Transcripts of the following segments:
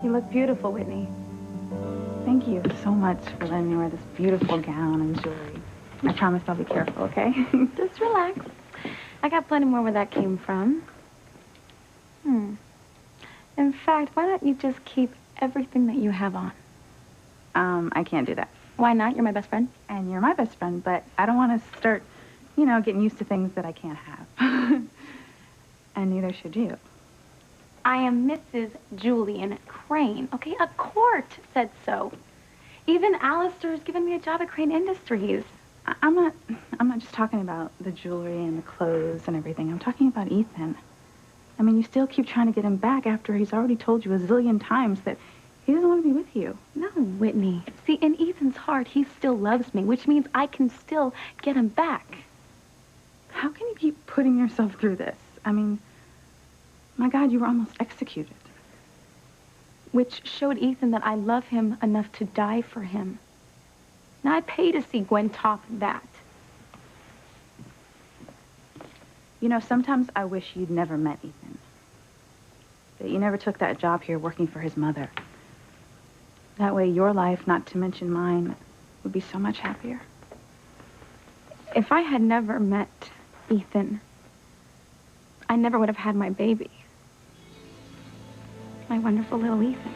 You look beautiful, Whitney. Thank you so much for letting me wear this beautiful gown and jewelry. I promise I'll be careful, okay? Just relax. I got plenty more where that came from. In fact, why don't you just keep everything that you have on? I can't do that. Why not? You're my best friend. And you're my best friend, but I don't want to start, getting used to things that I can't have. And neither should you. I am Mrs. Julian Crane, okay? A court said so. Even Alistair's given me a job at Crane Industries. I'm not just talking about the jewelry and the clothes and everything. I'm talking about Ethan. I mean, you still keep trying to get him back after he's already told you a zillion times that he doesn't want to be with you. No, Whitney. See, in Ethan's heart, he still loves me, which means I can still get him back. How can you keep putting yourself through this? I mean, my God, you were almost executed. Which showed Ethan that I love him enough to die for him. Now, I'd pay to see Gwen top that. Sometimes I wish you'd never met Ethan. That you never took that job here working for his mother. That way your life, not to mention mine, would be so much happier. If I had never met Ethan, I never would have had my baby. My wonderful little Ethan.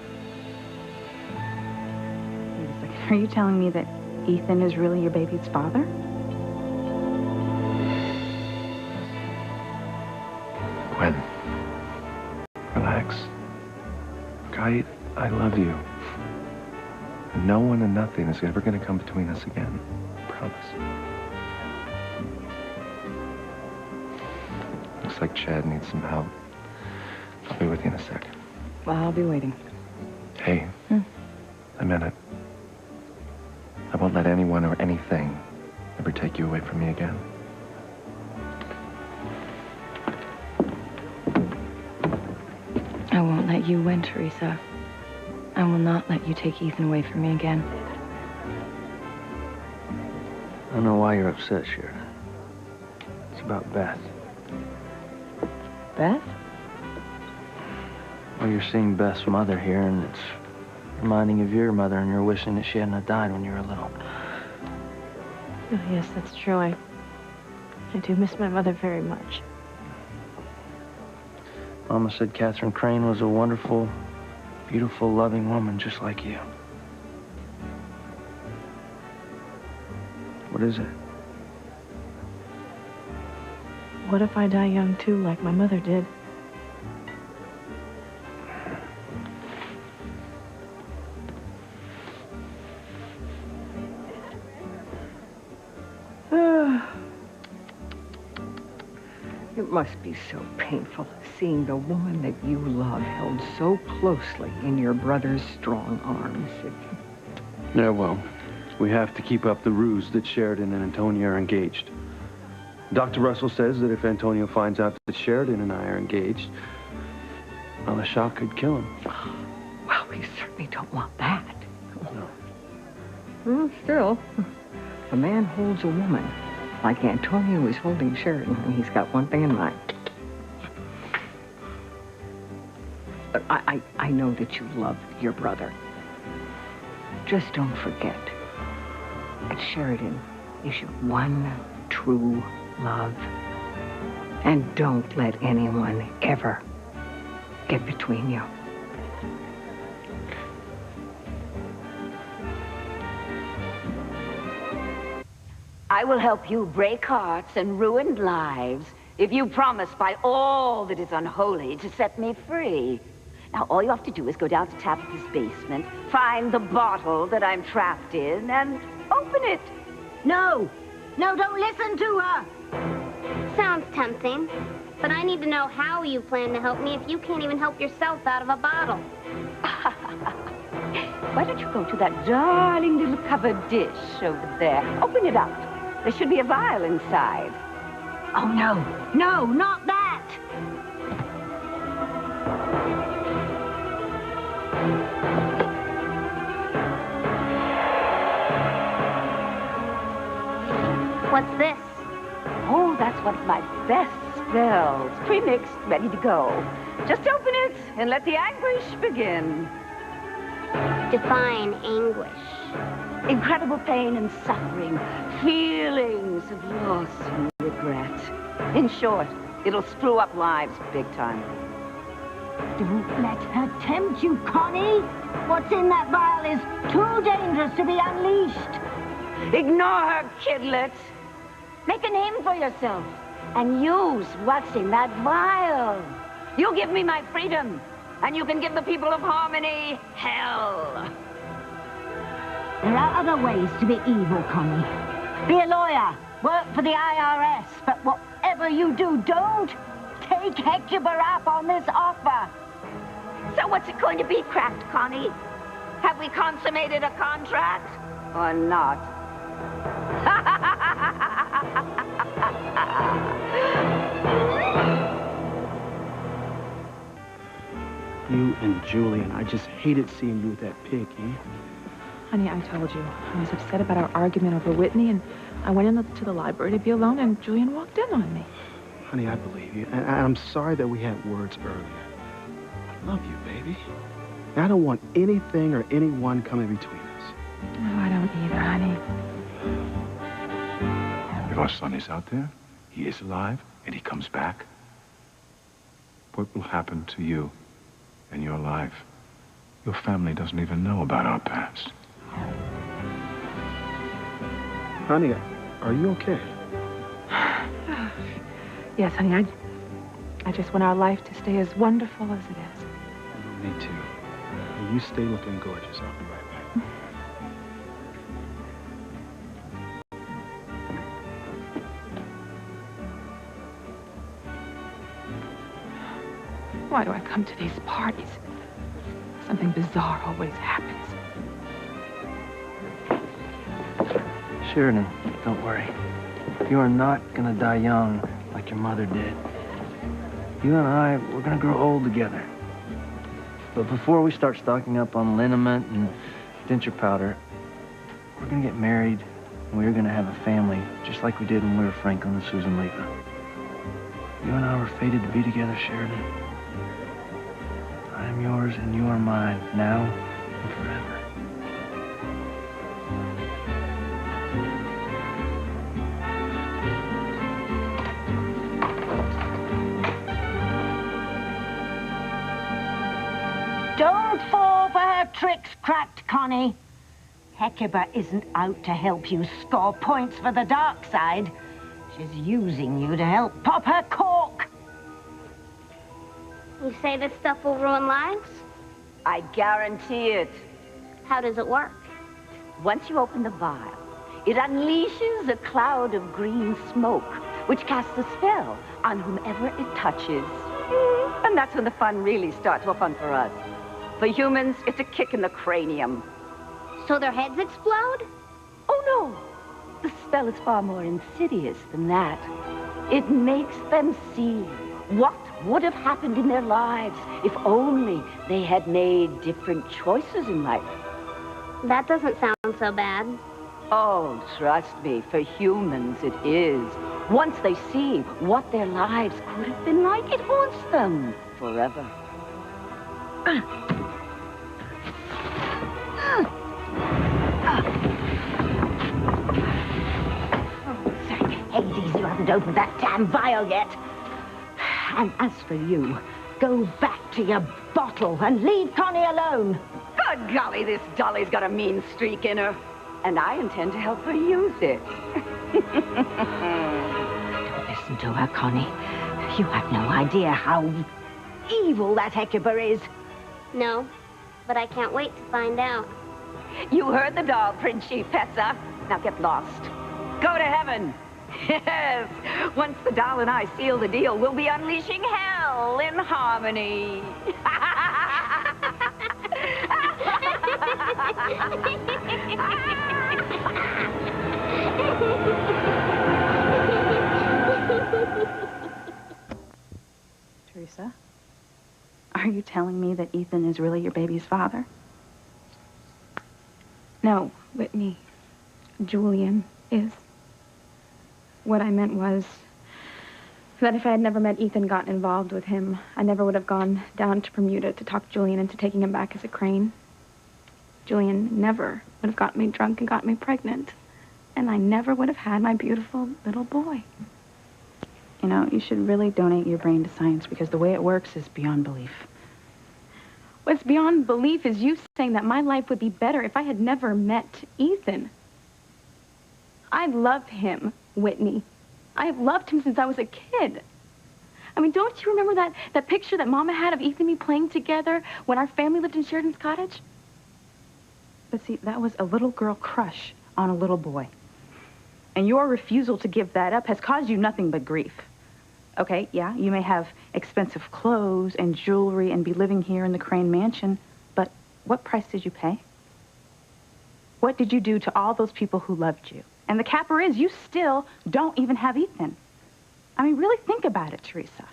Wait a second. Are you telling me that Ethan is really your baby's father? Gwen, relax. Look, I love you. And no one and nothing is ever going to come between us again. I promise. Looks like Chad needs some help. I'll be with you in a second. Well, I'll be waiting. Hey, I meant it. I won't let anyone or anything ever take you away from me again. I won't let you win, Teresa. I will not let you take Ethan away from me again. I don't know why you're upset, Sheridan. It's about Beth. Beth? Well, you're seeing Beth's mother here, and it's reminding you of your mother, and you're wishing that she hadn't have died when you were little. Oh, yes, that's true. I do miss my mother very much. Mama said Catherine Crane was a wonderful, beautiful, loving woman just like you. What is it? What if I die young, too, like my mother did? It must be so painful seeing the woman that you love held so closely in your brother's strong arms. Yeah, well, we have to keep up the ruse that Sheridan and Antonia are engaged. Dr. Russell says that if Antonio finds out that Sheridan and I are engaged, well, the shock could kill him. Well, we certainly don't want that. No. Well, still, a man holds a woman like Antonio is holding Sheridan, and he's got one thing in mind. I know that you love your brother. Just don't forget that Sheridan is your one true love. And don't let anyone ever get between you. I will help you break hearts and ruin lives if you promise by all that is unholy to set me free. Now, all you have to do is go down to Tabitha's basement, find the bottle that I'm trapped in, and open it. No! No, don't listen to her! Sounds tempting, but I need to know how you plan to help me if you can't even help yourself out of a bottle. Why don't you go to that darling little covered dish over there? Open it up. There should be a vial inside. Oh, no. No, not that! What's this? Oh, that's one of my best spells. Pre-mixed, ready to go. Just open it and let the anguish begin. Define anguish. Incredible pain and suffering, feelings of loss and regret. In short, it'll screw up lives big time. Don't let her tempt you, Connie. What's in that vial is too dangerous to be unleashed. Ignore her, kidlet. Make a name for yourself and use what's in that vial. You give me my freedom, and you can give the people of Harmony hell. There are other ways to be evil, Connie. Be a lawyer, work for the IRS, but whatever you do, don't take Hecuba up on this offer. So what's it going to be, Cracked Connie? Have we consummated a contract or not? You and Julian, I just hated seeing you with that pig, eh? Honey, I told you. I was upset about our argument over Whitney, and I went into the library to be alone, and Julian walked in on me. Honey, I believe you. And I'm sorry that we had words earlier. I love you, baby. And I don't want anything or anyone coming between us. No, I don't either, honey. If our son is out there, he is alive, and he comes back, what will happen to you and your life? Your family doesn't even know about our past. Honey, are you okay? Yes, honey, I just want our life to stay as wonderful as it is. Me too. And you stay looking gorgeous. I'll be right back. Why do I come to these parties? Something bizarre always happens. Sheridan, don't worry. You are not gonna die young like your mother did. You and I, we're gonna grow old together. But before we start stocking up on liniment and denture powder, we're gonna get married and we're gonna have a family, just like we did when we were Franklin and Susan Leiva. You and I were fated to be together, Sheridan. I am yours and you are mine, now and forever. Don't fall for her tricks, Cracked Connie. Hecuba isn't out to help you score points for the dark side. She's using you to help pop her cork. You say this stuff will ruin lives? I guarantee it. How does it work? Once you open the vial, it unleashes a cloud of green smoke, which casts a spell on whomever it touches. And that's when the fun really starts. Well, fun for us. For humans, it's a kick in the cranium. So their heads explode? Oh, no. The spell is far more insidious than that. It makes them see what would have happened in their lives if only they had made different choices in life. That doesn't sound so bad. Oh, trust me, for humans it is. Once they see what their lives could have been like, it haunts them forever. Hades, you haven't opened that damn vial yet. And as for you, go back to your bottle and leave Connie alone. Good golly, this dolly's got a mean streak in her. And I intend to help her use it. Don't listen to her, Connie. You have no idea how evil that Hecuba is. No, but I can't wait to find out. You heard the doll, Principessa. Now get lost. Go to heaven. Yes. Once the doll and I seal the deal, we'll be unleashing hell in Harmony. Teresa, are you telling me that Ethan is really your baby's father? No, Whitney. Julian is. What I meant was that if I had never met Ethan, gotten involved with him, I never would have gone down to Bermuda to talk Julian into taking him back as a Crane. Julian never would have gotten me drunk and got me pregnant. And I never would have had my beautiful little boy. You know, you should really donate your brain to science because the way it works is beyond belief. What's beyond belief is you saying that my life would be better if I had never met Ethan. I love him, Whitney. I have loved him since I was a kid. I mean, don't you remember that picture that Mama had of Ethan and me playing together when our family lived in Sheridan's cottage? But see, that was a little girl crush on a little boy. And your refusal to give that up has caused you nothing but grief. Okay, yeah, you may have expensive clothes and jewelry and be living here in the Crane Mansion, but what price did you pay? What did you do to all those people who loved you? And the capper is, you still don't even have Ethan. I mean, really think about it, Teresa.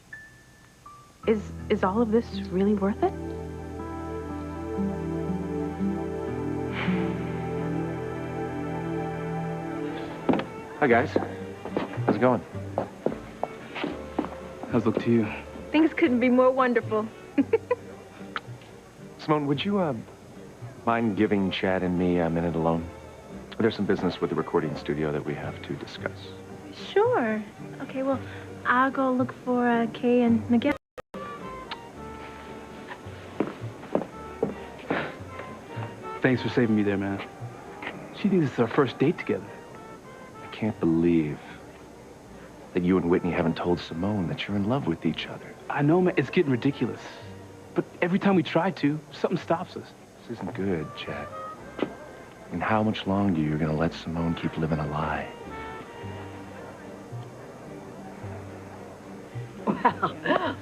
Is all of this really worth it? Hi, guys. How's it going? How's it look to you? Things couldn't be more wonderful. Simone, would you, mind giving Chad and me a minute alone? There's some business with the recording studio that we have to discuss. Sure. Okay, well, I'll go look for Kay and Miguel. Thanks for saving me there, man. She thinks it's our first date together. I can't believe that you and Whitney haven't told Simone that you're in love with each other. I know, man, it's getting ridiculous. But every time we try to, something stops us. This isn't good, Chad. And how much longer you're gonna let Simone keep living a lie?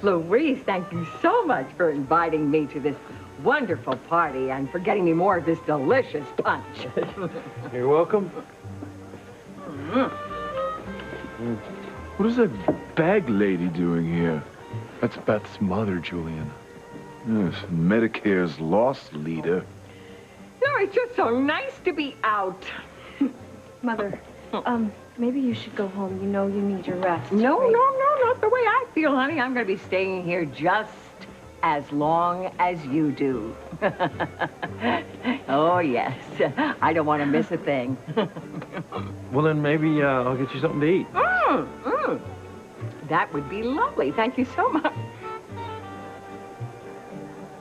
Well, Louise, thank you so much for inviting me to this wonderful party and for getting me more of this delicious punch. You're welcome. What is that bag lady doing here? That's Beth's mother, Julian. Yes, Medicare's loss leader. No, it's just so nice to be out. Mother, maybe you should go home. You know you need your rest. No, not the way I feel, honey. I'm going to be staying here just as long as you do. Oh, yes. I don't want to miss a thing. Well, then maybe I'll get you something to eat. That would be lovely. Thank you so much.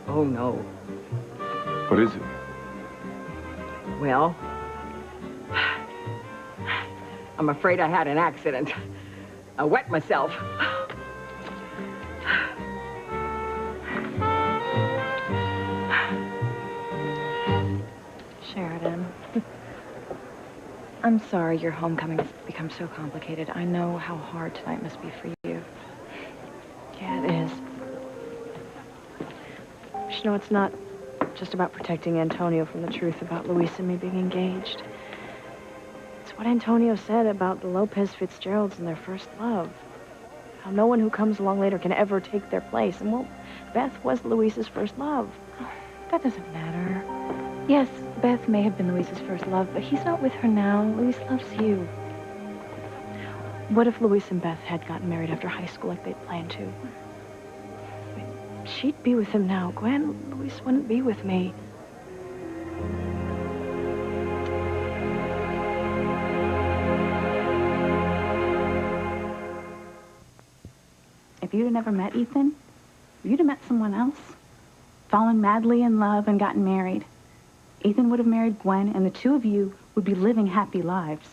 Oh, no. What is it? Well, I'm afraid I had an accident. I wet myself. Sheridan, I'm sorry your homecoming has become so complicated. I know how hard tonight must be for you. Yeah, it is. But you know, it's not just about protecting Antonio from the truth about Luis and me being engaged. It's what Antonio said about the Lopez Fitzgeralds and their first love. How no one who comes along later can ever take their place. And, well, Beth was Luis's first love. That doesn't matter. Yes, Beth may have been Luis's first love, but he's not with her now. Luis loves you. What if Luis and Beth had gotten married after high school like they'd planned to? She'd be with him now, Gwen. Luis wouldn't be with me. If you'd have never met Ethan, you'd have met someone else. Fallen madly in love and gotten married. Ethan would have married Gwen, and the two of you would be living happy lives.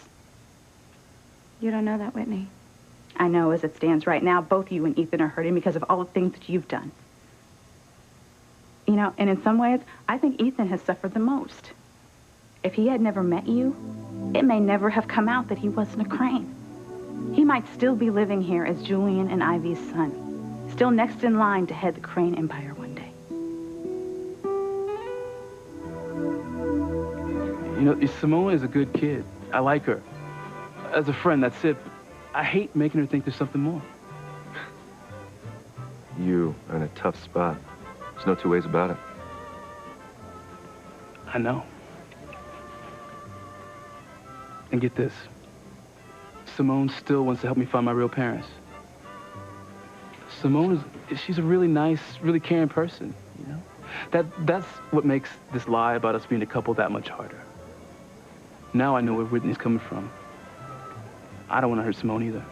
You don't know that, Whitney. I know as it stands right now, both you and Ethan are hurting because of all the things that you've done. You know, and in some ways, I think Ethan has suffered the most. If he had never met you, it may never have come out that he wasn't a Crane. He might still be living here as Julian and Ivy's son, still next in line to head the Crane Empire one day. You know, Simone is a good kid. I like her. As a friend, that's it. I hate making her think there's something more. You are in a tough spot. There's no two ways about it. I know. And get this. Simone still wants to help me find my real parents. Simone she's a really nice, really caring person, you know? That's what makes this lie about us being a couple that much harder. Now I know where Whitney's coming from. I don't want to hurt Simone either.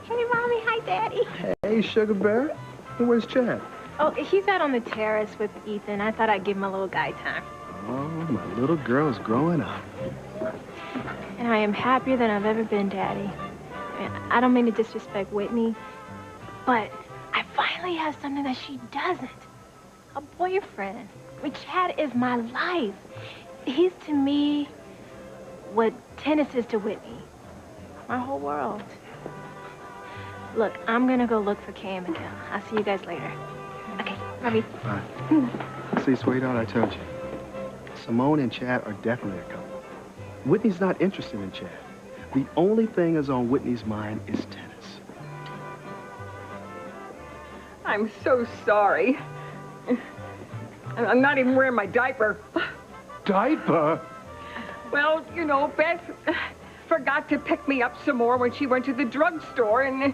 Hey, Mommy. Hi, Daddy. Hey, Sugar Bear. Where's Chad? Oh, he's out on the terrace with Ethan. I thought I'd give him a little guy time. Oh, my little girl's growing up. And I am happier than I've ever been, Daddy. And I don't mean to disrespect Whitney, but I finally have something that she doesn't. A boyfriend. I mean, Chad is my life. He's to me what tennis is to Whitney. My whole world. Look, I'm gonna go look for Kay and Miguel. I'll see you guys later. Okay, love you. Bye. See, sweetheart, I told you. Simone and Chad are definitely a couple. Whitney's not interested in Chad. The only thing that's on Whitney's mind is tennis. I'm so sorry. I'm not even wearing my diaper. Diaper? Well, you know, Beth forgot to pick me up some more when she went to the drugstore, and,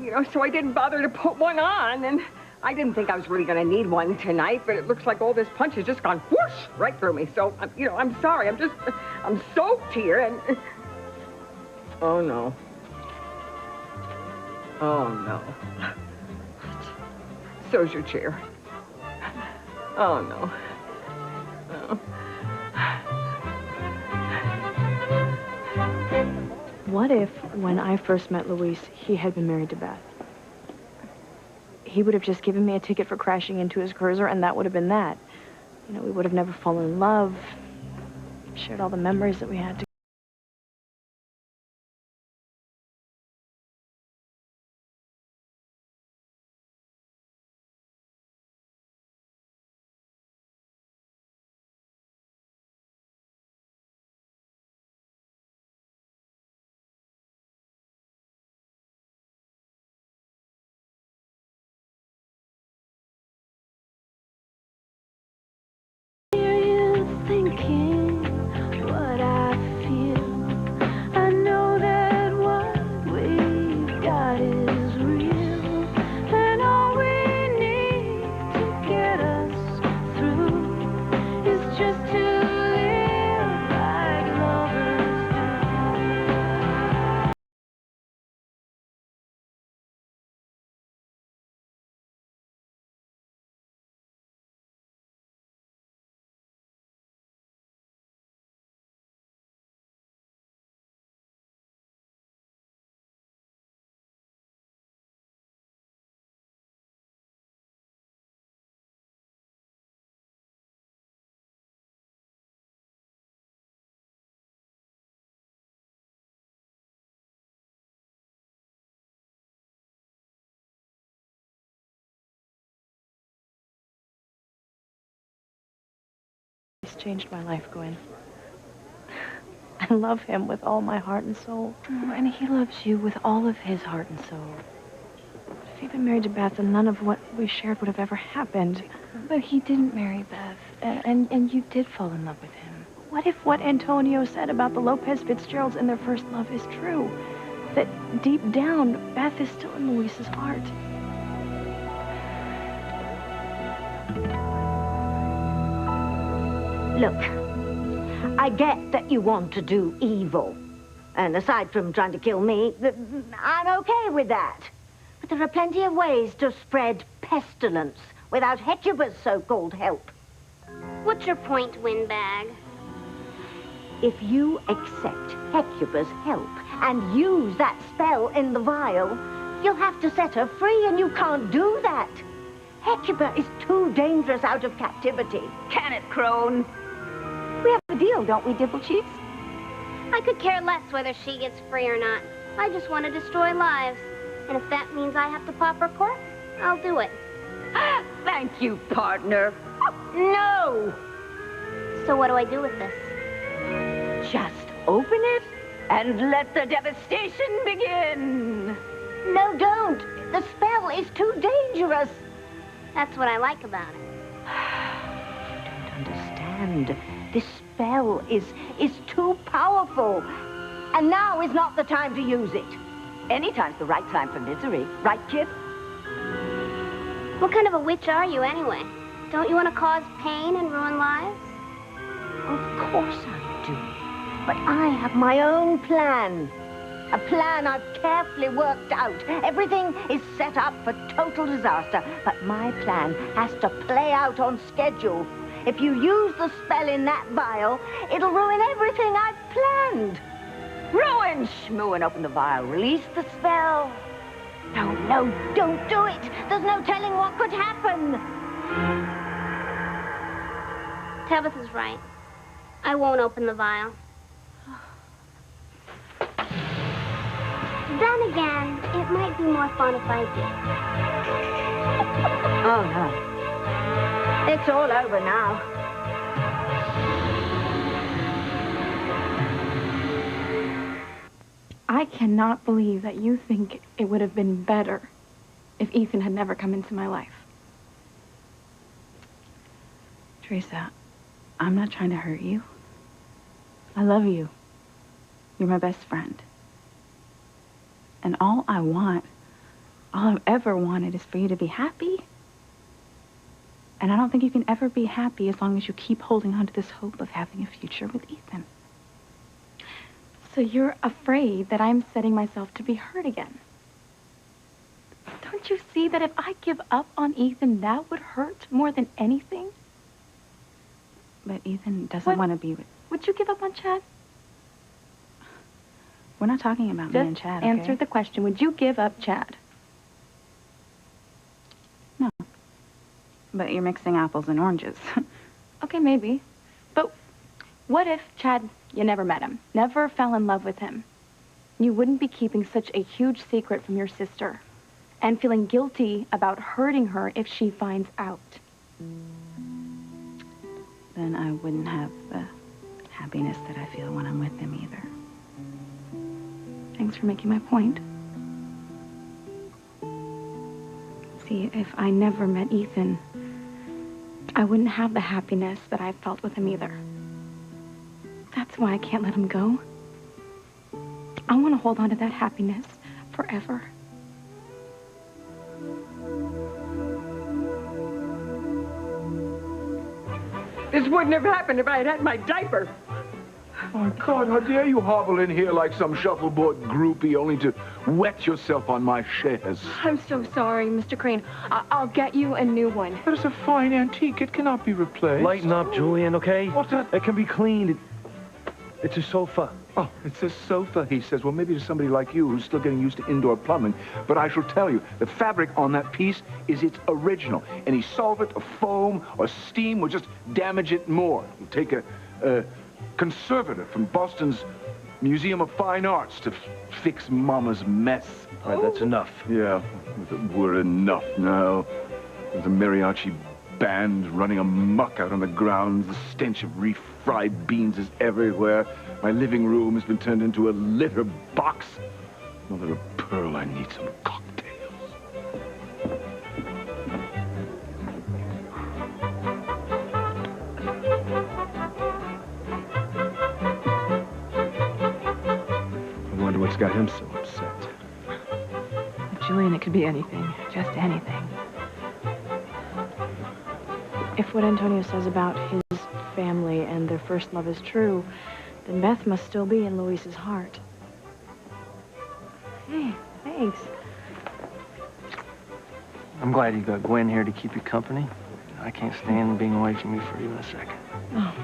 you know, so I didn't bother to put one on, and I didn't think I was really going to need one tonight, but it looks like all this punch has just gone whoosh right through me. So, you know, I'm sorry. I'm soaked here, and... Oh, no. Oh, no. So's your chair. Oh, no. Oh. What if, when I first met Luis, he had been married to Beth? He would have just given me a ticket for crashing into his cruiser, and that would have been that. You know, we would have never fallen in love, shared all the memories that we had together. Thinking what I feel, I know that what we've got is real, and all we need to get us through is just to live like lovers do. He's changed my life, Gwen. I love him with all my heart and soul. Oh, and he loves you with all of his heart and soul. If he'd been married to Beth, then none of what we shared would have ever happened. But he didn't marry Beth, and you did fall in love with him. What if what Antonio said about the Lopez Fitzgeralds and their first love is true? That deep down, Beth is still in Luis's heart. Look, I get that you want to do evil. And aside from trying to kill me, I'm okay with that. But there are plenty of ways to spread pestilence without Hecuba's so-called help. What's your point, Windbag? If you accept Hecuba's help and use that spell in the vial, you'll have to set her free, and you can't do that. Hecuba is too dangerous out of captivity. Can it, Crone? We have a deal, don't we, Dimple Cheeks? I could care less whether she gets free or not. I just want to destroy lives. And if that means I have to pop her cork, I'll do it. Thank you, partner. No! So what do I do with this? Just open it and let the devastation begin. No, don't. The spell is too dangerous. That's what I like about it. You don't understand. This spell is too powerful. And now is not the time to use it. Anytime's the right time for misery. Right, kid? What kind of a witch are you, anyway? Don't you want to cause pain and ruin lives? Of course I do. But I have my own plan. A plan I've carefully worked out. Everything is set up for total disaster, but my plan has to play out on schedule. If you use the spell in that vial, it'll ruin everything I've planned. Ruin, Schmoo, and open the vial. Release the spell. No, no, don't do it. There's no telling what could happen. Tabitha's right. I won't open the vial. Then again, it might be more fun if I did. Oh, no. It's all over now. I cannot believe that you think it would have been better if Ethan had never come into my life. Teresa, I'm not trying to hurt you. I love you. You're my best friend. And all I've ever wanted is for you to be happy. And I don't think you can ever be happy as long as you keep holding on to this hope of having a future with Ethan. So you're afraid that I'm setting myself to be hurt again. Don't you see that if I give up on Ethan, that would hurt more than anything? But Ethan doesn't want to be with... Would you give up on Chad? We're not talking about me and Chad, okay? Answer the question. Would you give up Chad? No. But you're mixing apples and oranges. Okay, maybe. But what if, Chad, you never met him, never fell in love with him? You wouldn't be keeping such a huge secret from your sister and feeling guilty about hurting her if she finds out. Then I wouldn't have the happiness that I feel when I'm with him either. Thanks for making my point. See, if I never met Ethan, I wouldn't have the happiness that I've felt with him either. That's why I can't let him go. I want to hold on to that happiness forever. This wouldn't have happened if I had had my diaper. Oh, God, how dare you hobble in here like some shuffleboard groupie only to wet yourself on my chaise. I'm so sorry, Mr. Crane. I'll get you a new one. That is a fine antique. It cannot be replaced. Lighten up, Julian, okay? What's that? It can be cleaned. It's a sofa. Oh, it's a sofa, he says. Well, maybe to somebody like you who's still getting used to indoor plumbing. But I shall tell you, the fabric on that piece is its original. Any solvent or foam or steam will just damage it more. It'll take a conservator from Boston's Museum of Fine Arts to fix Mama's mess. All right, that's enough. Yeah, if it were enough now. There's a mariachi band running amok out on the grounds. The stench of refried beans is everywhere. My living room has been turned into a litter box. Mother of pearl, I need some cocktails. I wonder what's got him so upset. Julian, it could be anything. Just anything. If what Antonio says about his family and their first love is true, then Beth must still be in Luis's heart. Hey, thanks. I'm glad you got Gwen here to keep you company. I can't stand being away from you for even a second. Oh,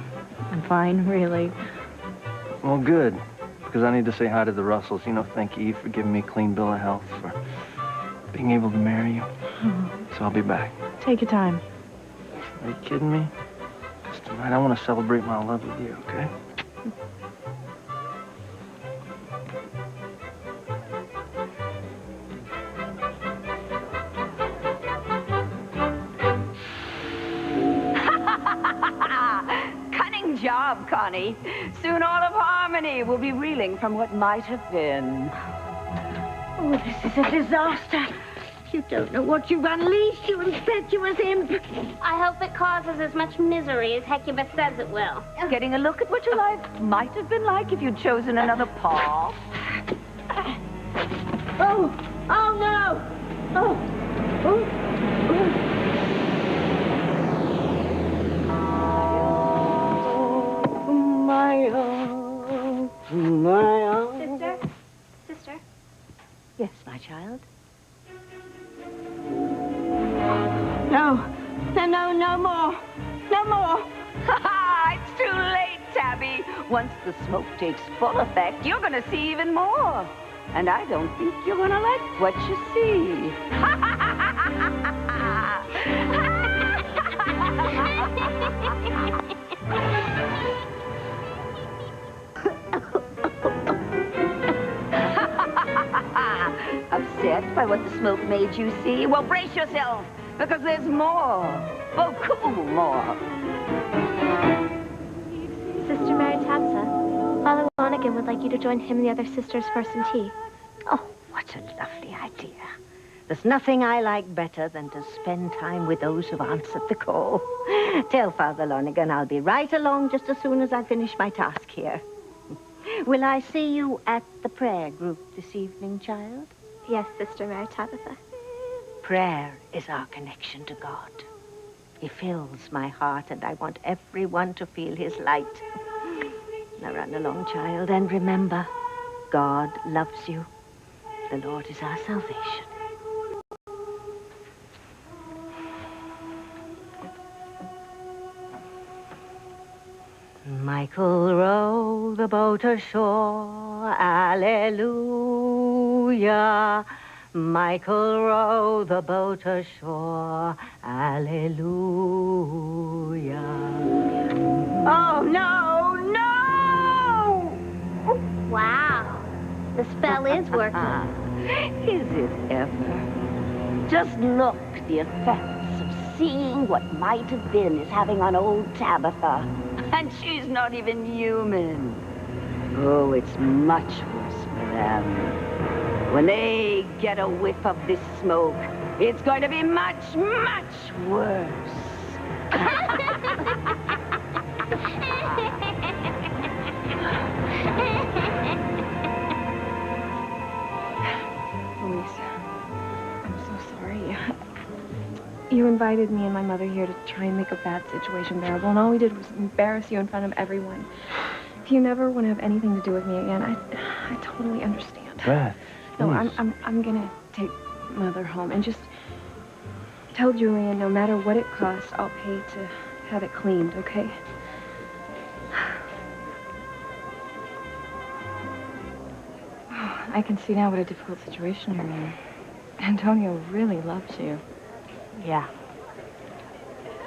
I'm fine, really. Well, good. Because I need to say hi to the Russells. You know, thank Eve for giving me a clean bill of health, for being able to marry you. So I'll be back. Take your time. Are you kidding me? Because tonight I want to celebrate my love with you, okay? Cunning job, Connie. Soon all of Harmony will be reeling from what might have been. Oh, this is a disaster. You don't know what you've unleashed, you impetuous imp. I hope it causes as much misery as Hecuba says it will. Getting a look at what your life might have been like if you'd chosen another path. Oh no! Oh! child? No. No more. No more. It's too late, Tabby. Once the smoke takes full effect, you're gonna see even more. And I don't think you're gonna like what you see. Upset by what the smoke made you see? Well, brace yourself, because there's more. Beaucoup more. Sister Mary Tabitha, Father Lonigan would like you to join him and the other sisters for some tea. Oh, what a lovely idea. There's nothing I like better than to spend time with those who've answered the call. Tell Father Lonigan I'll be right along just as soon as I finish my task here. Will I see you at the prayer group this evening, child? Yes, Sister Mary Tabitha. Prayer is our connection to God. He fills my heart, and I want everyone to feel his light. Now run along, child, and remember, God loves you. The Lord is our salvation. Michael, row the boat ashore, alleluia. Michael, row the boat ashore, alleluia. Oh, no, no! Wow, the spell is working. Is it ever? Just look, the effects of seeing what might have been is having on old Tabitha. And she's not even human. Oh, it's much worse for them. When they get a whiff of this smoke, it's going to be much, much worse. Louise, I'm so sorry. You invited me and my mother here to try and make a bad situation bearable, and all we did was embarrass you in front of everyone. If you never want to have anything to do with me again, I totally understand. Beth, No, please. I'm gonna take Mother home and just tell Julian no matter what it costs, I'll pay to have it cleaned, okay? I can see now what a difficult situation you're in. Antonio really loves you. Yeah.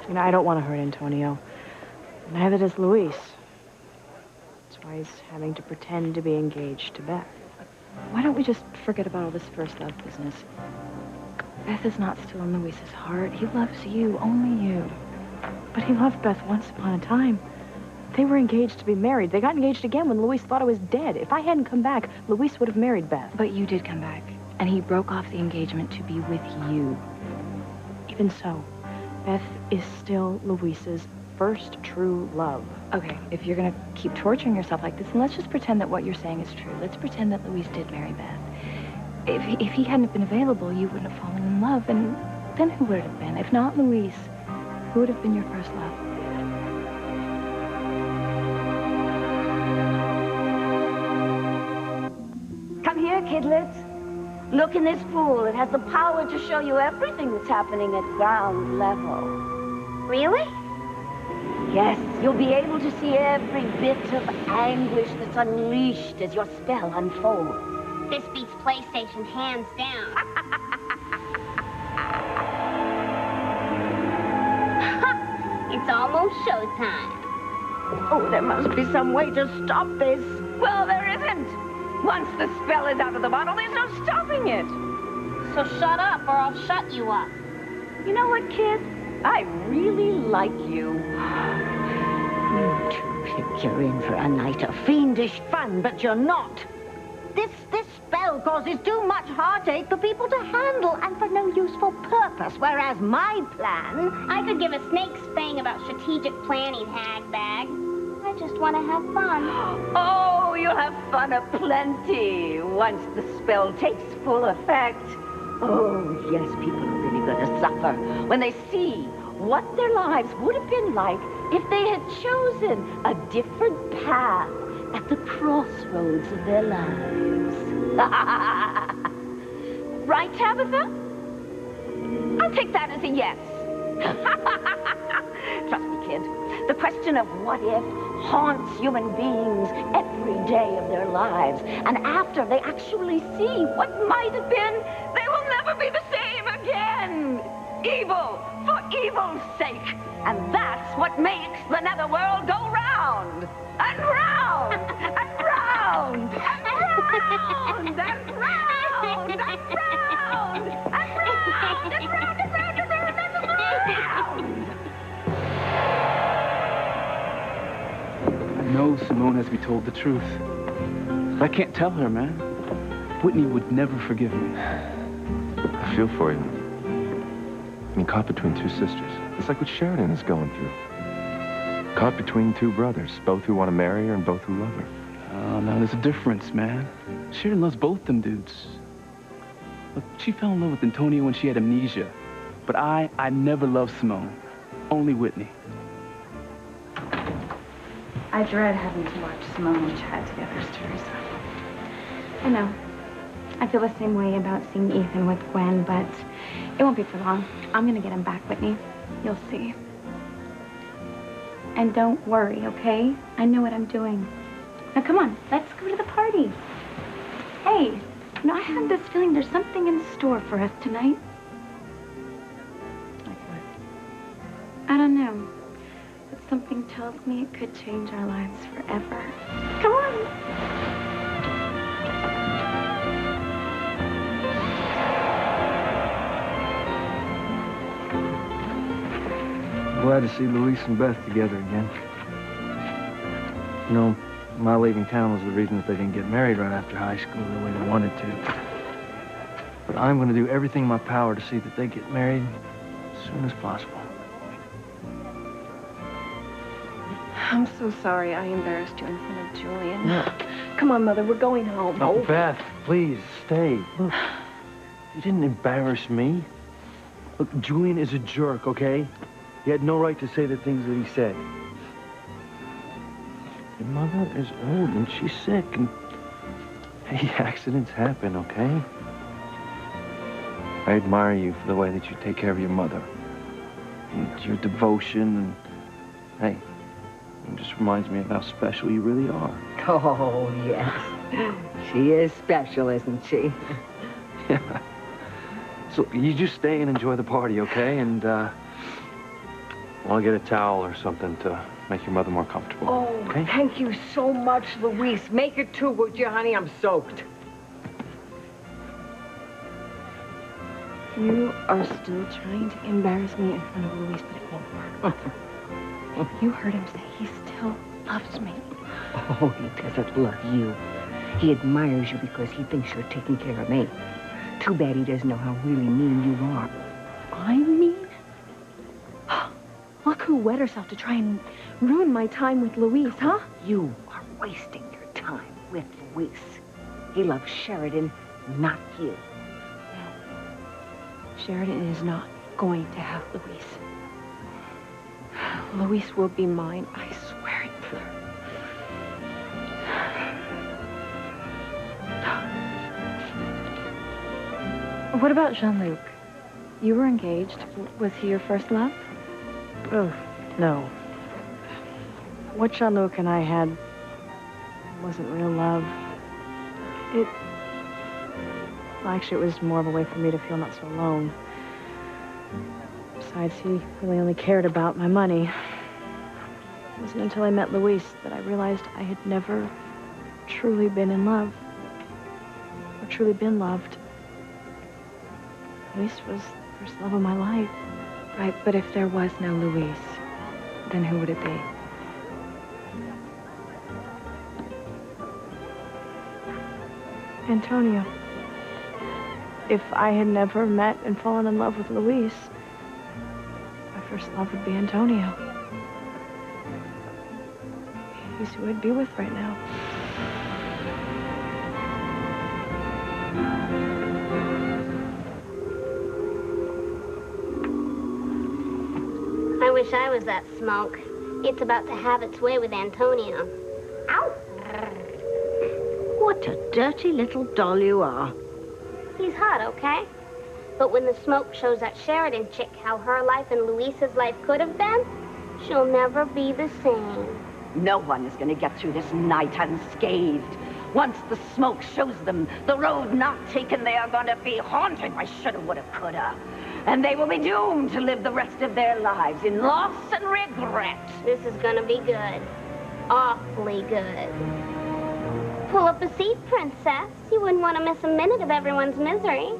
You know, I don't want to hurt Antonio. Neither does Luis. That's why he's having to pretend to be engaged to Beth. Why don't we just forget about all this first love business? Beth is not still in Luis's heart. He loves you, only you. But he loved Beth once upon a time. They were engaged to be married. They got engaged again when Luis thought I was dead. If I hadn't come back, Luis would have married Beth. But you did come back, and he broke off the engagement to be with you. Even so, Beth is still Luis's first true love. Okay, if you're gonna keep torturing yourself like this, then let's just pretend that what you're saying is true. Let's pretend that Luis did marry Beth. If he hadn't been available, you wouldn't have fallen in love, and then who would it have been? If not Luis, who would have been your first love? Come here, kidlets. Look in this pool. It has the power to show you everything that's happening at ground level. Really? Yes, you'll be able to see every bit of anguish that's unleashed as your spell unfolds. This beats PlayStation hands down. It's almost showtime. Oh, there must be some way to stop this. Well, there isn't. Once the spell is out of the bottle, there's no stopping it. So shut up or I'll shut you up. You know what, kid? I really like you. You two think you're in for a night of fiendish fun, but you're not. This spell causes too much heartache for people to handle and for no useful purpose, whereas my plan... I could give a snake's fang about strategic planning, hagbag. I just want to have fun. Oh, you'll have fun aplenty once the spell takes full effect. Oh, yes, people are really going to suffer when they see what their lives would have been like if they had chosen a different path at the crossroads of their lives. Right, Tabitha? I'll take that as a yes. Trust me, kid. The question of what if haunts human beings every day of their lives. And after they actually see what might have been, they will never be the same again. Evil for evil's sake. And that's what makes the netherworld go round. And round. And round. And round. And round. And round. And round. And round. And round. I know Simone has to be told the truth. But I can't tell her, man. Whitney would never forgive me. I feel for you. I mean, caught between two sisters. It's like what Sheridan is going through. Caught between two brothers, both who want to marry her and both who love her. Oh, no, there's a difference, man. Sheridan loves both them dudes. Look, she fell in love with Antonio when she had amnesia. But I never loved Simone. Only Whitney. I dread having to watch Simone and Chad together, Teresa. I know. I feel the same way about seeing Ethan with Gwen, but it won't be for long. I'm gonna get him back, Whitney. You'll see. And don't worry, okay? I know what I'm doing. Now come on, let's go to the party. Hey, you know, I have this feeling there's something in store for us tonight. Like what? I don't know. But something tells me it could change our lives forever. Come on. Glad to see Luis and Beth together again. You know, my leaving town was the reason that they didn't get married right after high school the way they wanted to. But I'm going to do everything in my power to see that they get married as soon as possible. I'm so sorry I embarrassed you in front of Julian. No. Come on, Mother, we're going home. Oh, Beth, please, stay. Look, you didn't embarrass me. Look, Julian is a jerk, okay? He had no right to say the things that he said. Your mother is old and she's sick and... Hey, accidents happen, okay? I admire you for the way that you take care of your mother. And your devotion and... Hey, it just reminds me of how special you really are. Oh, yes. She is special, isn't she? Yeah. So you just stay and enjoy the party, okay? And, I'll get a towel or something to make your mother more comfortable. Oh, okay? Thank you so much, Luis. Make it two, would you, honey? I'm soaked. You are still trying to embarrass me in front of Luis, but it won't work. You heard him say he still loves me. Oh, he doesn't love you. He admires you because he thinks you're taking care of me. Too bad he doesn't know how really mean you are. I'm mean? Look who wet herself to try and ruin my time with Luis, huh? You are wasting your time with Luis. He loves Sheridan, not you. Sheridan is not going to have Luis. Luis will be mine, I swear it. What about Jean-Luc? You were engaged. Was he your first love? Oh, no. What Jean-Luc and I had wasn't real love. Well, actually, it was more of a way for me to feel not so alone. Besides, he really only cared about my money. It wasn't until I met Luis that I realized I had never truly been in love. Or truly been loved. Luis was the first love of my life. Right, but if there was no Luis, then who would it be? Antonio. If I had never met and fallen in love with Luis, my first love would be Antonio. He's who I'd be with right now. I wish I was that smoke. It's about to have its way with Antonio. Ow! What a dirty little doll you are. He's hot, okay? But when the smoke shows that Sheridan chick how her life and Luisa's life could have been, she'll never be the same. No one is going to get through this night unscathed. Once the smoke shows them the road not taken, they are going to be haunted by shoulda, woulda, coulda. And they will be doomed to live the rest of their lives in loss and regret. This is gonna be good. Awfully good. Pull up a seat, Princess. You wouldn't want to miss a minute of everyone's misery.